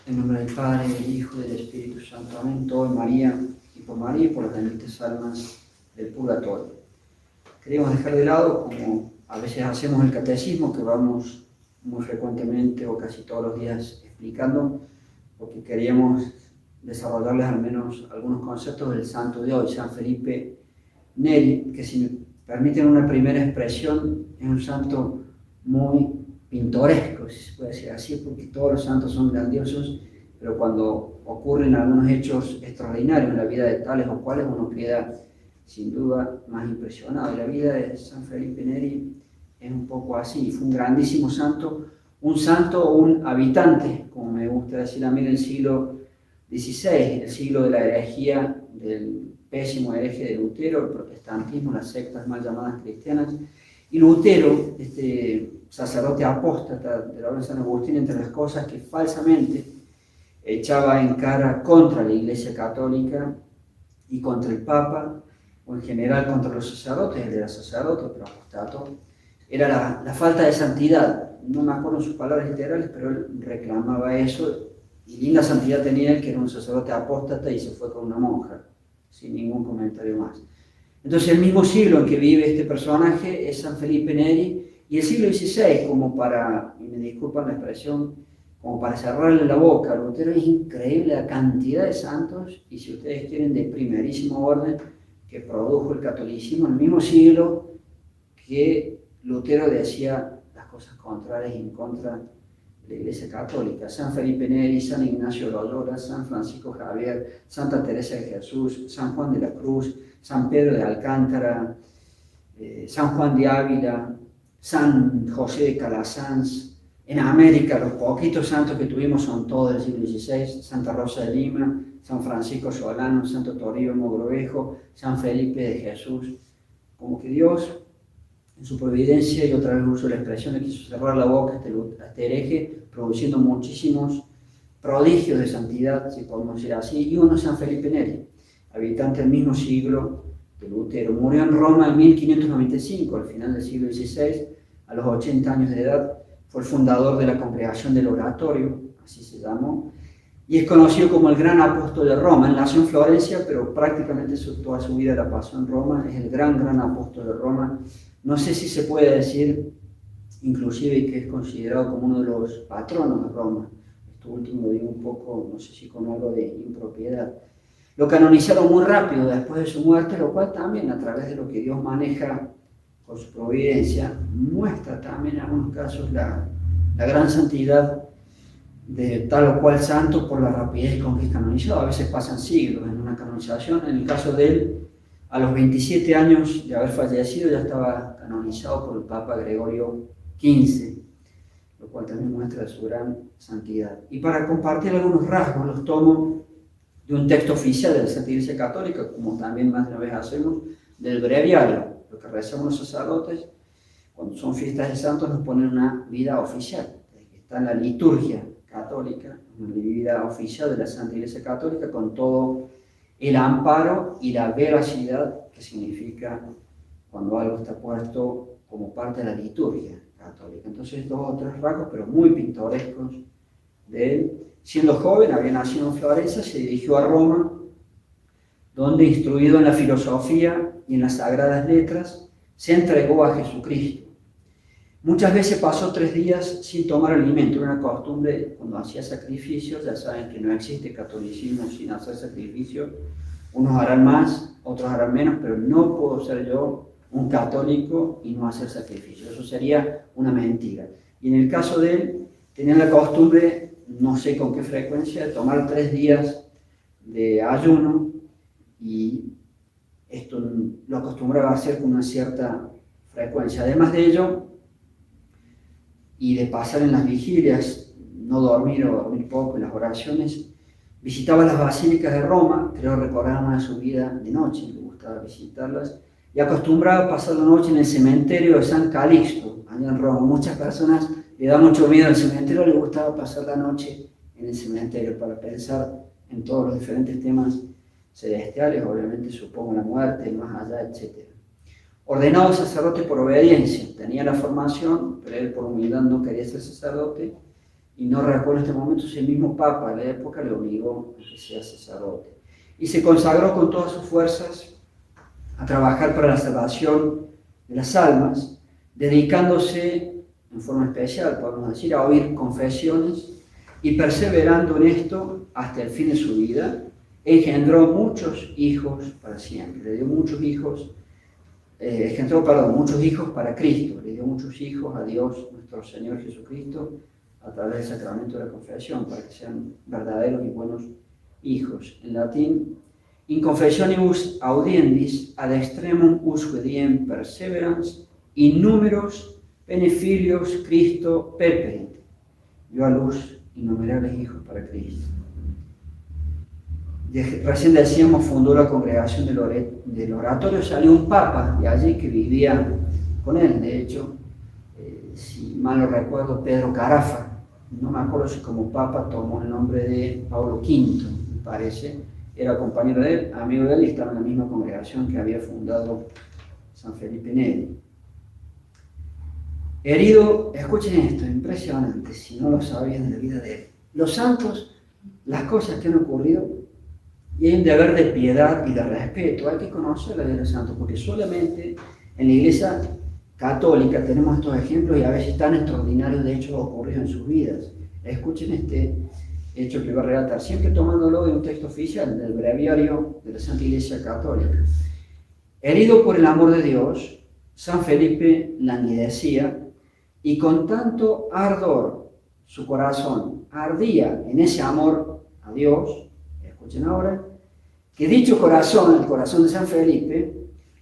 En nombre del Padre, del Hijo y del Espíritu Santo. Amén. Todo en María y por las benditas almas del purgatorio. Queríamos dejar de lado, como a veces hacemos el catecismo, que vamos muy frecuentemente o casi todos los días explicando, porque queríamos desarrollarles al menos algunos conceptos del santo de hoy, San Felipe Neri, que si me permiten una primera expresión, es un santo muy pintoresco, si se puede decir así, porque todos los santos son grandiosos, pero cuando ocurren algunos hechos extraordinarios en la vida de tales o cuales, uno queda sin duda más impresionado. Y la vida de San Felipe Neri es un poco así. Fue un grandísimo santo, o un habitante, como me gusta decir a mí, del siglo XVI, el siglo de la herejía, del pésimo hereje de Lutero, el protestantismo, las sectas mal llamadas cristianas. Y Lutero, este sacerdote apóstata de la orden de San Agustín, entre las cosas que falsamente echaba en cara contra la Iglesia Católica y contra el Papa, o en general contra los sacerdotes, él era sacerdote, pero apostato, era la falta de santidad. No me acuerdo sus palabras literales, pero él reclamaba eso, y linda santidad tenía él, que era un sacerdote apóstata y se fue con una monja, sin ningún comentario más. Entonces el mismo siglo en que vive este personaje es San Felipe Neri, y el siglo XVI, como para, y me disculpan la expresión, como para cerrarle la boca a Lutero. Es increíble la cantidad de santos, y si ustedes quieren, de primerísimo orden, que produjo el catolicismo en el mismo siglo que Lutero decía las cosas contrarias en contra de la Iglesia Católica. San Felipe Neri, San Ignacio de Loyola, San Francisco Javier, Santa Teresa de Jesús, San Juan de la Cruz, San Pedro de Alcántara, San Juan de Ávila, San José de Calasanz. En América, los poquitos santos que tuvimos son todos del siglo XVI, Santa Rosa de Lima, San Francisco Solano, Santo Toribio Mogrovejo, San Felipe de Jesús. Como que Dios, en su providencia, y otra vez uso la expresión, le quiso cerrar la boca a este hereje, produciendo muchísimos prodigios de santidad, si podemos decir así. Y uno es San Felipe Neri, habitante del mismo siglo de Lutero. Murió en Roma en 1595, al final del siglo XVI, a los 80 años de edad. Fue el fundador de la Congregación del Oratorio, así se llamó, y es conocido como el gran apóstol de Roma. Él nació en Florencia, pero prácticamente toda su vida la pasó en Roma. Es el gran apóstol de Roma. No sé si se puede decir, inclusive, que es considerado como uno de los patronos de Roma. Esto último lo digo un poco, no sé si con algo de impropiedad. Lo canonizaron muy rápido después de su muerte, lo cual también, a través de lo que Dios maneja con su providencia, muestra también en algunos casos la gran santidad de tal o cual santo por la rapidez con que es canonizado. A veces pasan siglos en una canonización. En el caso de él, a los 27 años de haber fallecido, ya estaba canonizado por el Papa Gregorio XV, lo cual también muestra su gran santidad. Y para compartir algunos rasgos, los tomo de un texto oficial de la Santa Iglesia Católica, como también más de una vez hacemos, del breviario. Lo que rezamos los sacerdotes, cuando son fiestas de santos, nos ponen una vida oficial, que está en la liturgia católica, una vida oficial de la Santa Iglesia Católica, con todo el amparo y la veracidad que significa cuando algo está puesto como parte de la liturgia católica. Entonces, dos o tres rasgos, pero muy pintorescos de él. Siendo joven, había nacido en Florencia, se dirigió a Roma, donde, instruido en la filosofía y en las sagradas letras, se entregó a Jesucristo. Muchas veces pasó 3 días sin tomar alimento. Era una costumbre cuando hacía sacrificios. Ya saben que no existe catolicismo sin hacer sacrificios. Unos harán más, otros harán menos, pero no puedo ser yo un católico y no hacer sacrificios. Eso sería una mentira. Y en el caso de él, tenía la costumbre, no sé con qué frecuencia, de tomar 3 días de ayuno, y esto lo acostumbraba a hacer con una cierta frecuencia. Además de ello, y de pasar en las vigilias, no dormir o dormir poco en las oraciones, visitaba las basílicas de Roma. Creo recordar una de su vida de noche, le gustaba visitarlas, y acostumbraba a pasar la noche en el cementerio de San Calixto, allá en Roma. Muchas personas le da mucho miedo al cementerio, le gustaba pasar la noche en el cementerio para pensar en todos los diferentes temas celestiales, obviamente supongo la muerte, el más allá, etc. Ordenado sacerdote por obediencia, tenía la formación, pero él por humildad no quería ser sacerdote, y no recuerdo en este momento si el mismo Papa de la época le obligó a que sea sacerdote. Y se consagró con todas sus fuerzas a trabajar para la salvación de las almas, dedicándose en forma especial, podemos decir, a oír confesiones y perseverando en esto hasta el fin de su vida. Engendró muchos hijos para siempre, le dio muchos hijos, muchos hijos para Cristo, le dio muchos hijos a Dios, nuestro Señor Jesucristo, a través del sacramento de la confesión, para que sean verdaderos y buenos hijos. En latín, in confessionibus audiendis ad extremum usque diem perseverans, innumeros benefilios Cristo perperit. Dio a luz innumerables hijos para Cristo. Recién decíamos, fundó la congregación del oratorio, salió un papa de allí que vivía con él, de hecho, si mal no recuerdo, Pedro Carafa, no me acuerdo si como papa tomó el nombre de Pablo V, me parece, era compañero de él, amigo de él, y estaba en la misma congregación que había fundado San Felipe Neri. Herido, escuchen esto, impresionante, si no lo sabían de la vida de él. Los santos, las cosas que han ocurrido, y hay un deber de piedad y de respeto, hay que conocer la vida de los santos, porque solamente en la Iglesia católica tenemos estos ejemplos y a veces tan extraordinarios de hechos ocurridos en sus vidas. Escuchen este hecho que voy a relatar, siempre tomándolo de un texto oficial, del breviario de la Santa Iglesia Católica. Herido por el amor de Dios, San Felipe languidecía, y con tanto ardor su corazón ardía en ese amor a Dios, escuchen ahora, que dicho corazón, el corazón de San Felipe,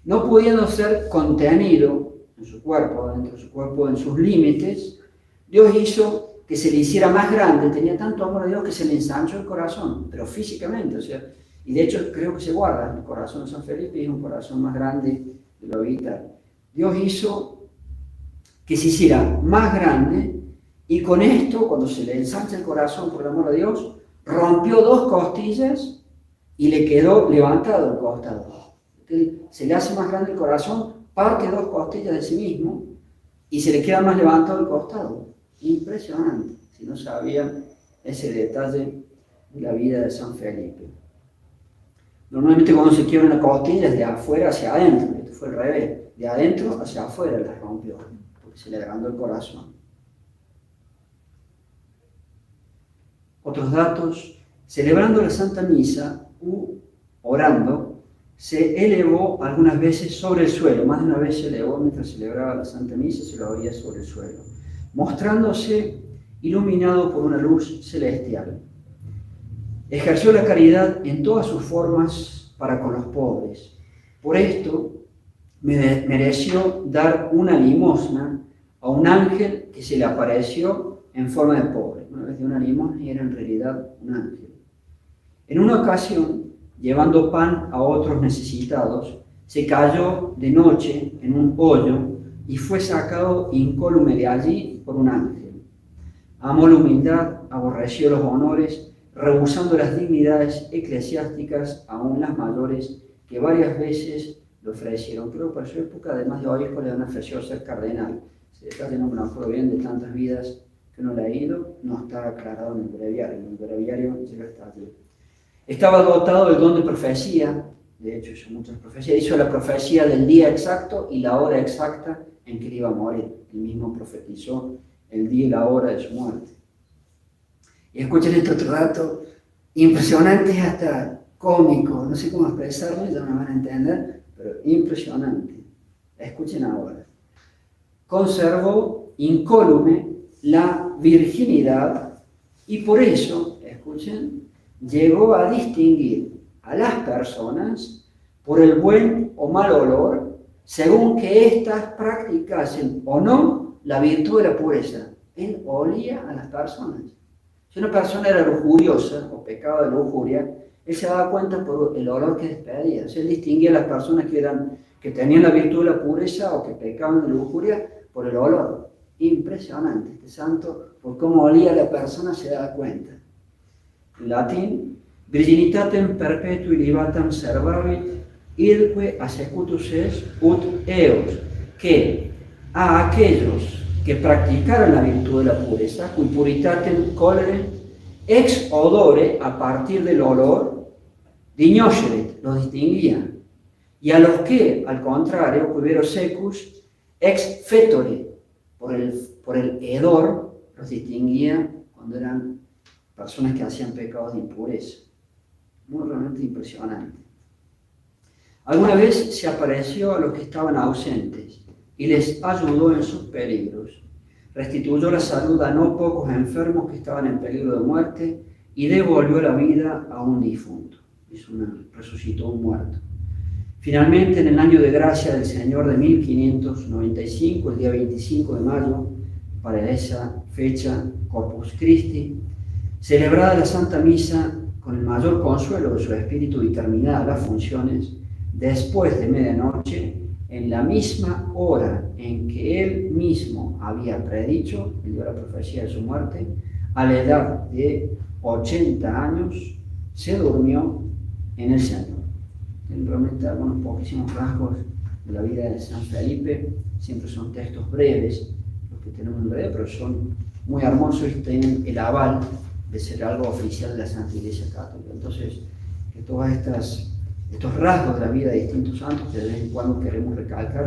no pudiendo ser contenido en su cuerpo, dentro de su cuerpo, en sus límites, Dios hizo que se le hiciera más grande, tenía tanto amor a Dios que se le ensanchó el corazón, pero físicamente, o sea, y de hecho creo que se guarda el corazón de San Felipe, y es un corazón más grande de lo vital. Dios hizo que se hiciera más grande, y con esto, cuando se le ensancha el corazón por el amor a Dios, rompió 2 costillas y le quedó levantado el costado. Se le hace más grande el corazón, parte 2 costillas de sí mismo y se le queda más levantado el costado. Impresionante, si no sabían ese detalle de la vida de San Felipe. Normalmente cuando se quiebra una costilla es de afuera hacia adentro, esto fue al revés, de adentro hacia afuera la rompió, porque se le agrandó el corazón. Otros datos, celebrando la Santa Misa u orando, se elevó algunas veces sobre el suelo, más de una vez se elevó mientras celebraba la Santa Misa, se lo abría sobre el suelo, mostrándose iluminado por una luz celestial. Ejerció la caridad en todas sus formas para con los pobres. Por esto mereció dar una limosna a un ángel que se le apareció en forma de pobre. Una vez de una limosna y era en realidad un ángel. En una ocasión, llevando pan a otros necesitados, se cayó de noche en un hoyo y fue sacado incólume de allí por un ángel. Amó la humildad, aborreció los honores, rehusando las dignidades eclesiásticas, aún las mayores, que varias veces le ofrecieron. Creo que para su época, además de obispo, le han ofrecido ser cardenal. Se detalle, no me acuerdo bien de tantas vidas que no le ha ido, no está aclarado en el breviario llega hasta allí. Estaba dotado del don de profecía, de hecho hizo muchas profecías, hizo la profecía del día exacto y la hora exacta en que él iba a morir. Él mismo profetizó el día y la hora de su muerte. Y escuchen este otro dato impresionante, hasta cómico, no sé cómo expresarlo, ya me van a entender, pero impresionante. Escuchen ahora. Conservó incólume la virginidad y por eso, escuchen, llegó a distinguir a las personas por el buen o mal olor, según que éstas practicasen o no la virtud de la pureza. Él olía a las personas. Si una persona era lujuriosa o pecaba de lujuria, él se daba cuenta por el olor que despedía. O sea, él distinguía a las personas que tenían la virtud de la pureza o que pecaban de lujuria por el olor. Impresionante este santo, por cómo olía a la persona se daba cuenta. En latín, virginitatem perpetui libatam servavit idque asecutus est ut eos, que a aquellos que practicaran la virtud de la pureza, cui puritatem colere ex odore, a partir del olor, dignosceret, los distinguía, y a los que, al contrario, cubero secus, ex fetore, por el hedor, los distinguía cuando eran personas que hacían pecados de impureza. Muy realmente impresionante. Alguna vez se apareció a los que estaban ausentes y les ayudó en sus peligros. Restituyó la salud a no pocos enfermos que estaban en peligro de muerte y devolvió la vida a un difunto. Resucitó un muerto. Finalmente, en el año de gracia del Señor de 1595, el día 25 de mayo, para esa fecha, Corpus Christi, celebrada la Santa Misa con el mayor consuelo de su espíritu y terminadas las funciones, después de medianoche, en la misma hora en que él mismo había predicho, el día de la profecía de su muerte, a la edad de 80 años, se durmió en el Señor. Realmente algunos poquísimos rasgos de la vida de San Felipe, siempre son textos breves, los que tenemos en breve, pero son muy hermosos y tienen el aval de ser algo oficial de la Santa Iglesia Católica. Entonces, que todos estos rasgos de la vida de distintos santos que de vez en cuando queremos recalcar,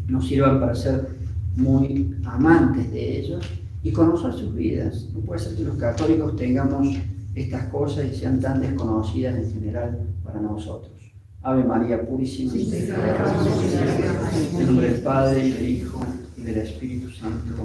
nos sirvan para ser muy amantes de ellos y conocer sus vidas. No puede ser que los católicos tengamos estas cosas y sean tan desconocidas en general para nosotros. Ave María Purísima. En nombre del Padre, y del Hijo, y del Espíritu Santo.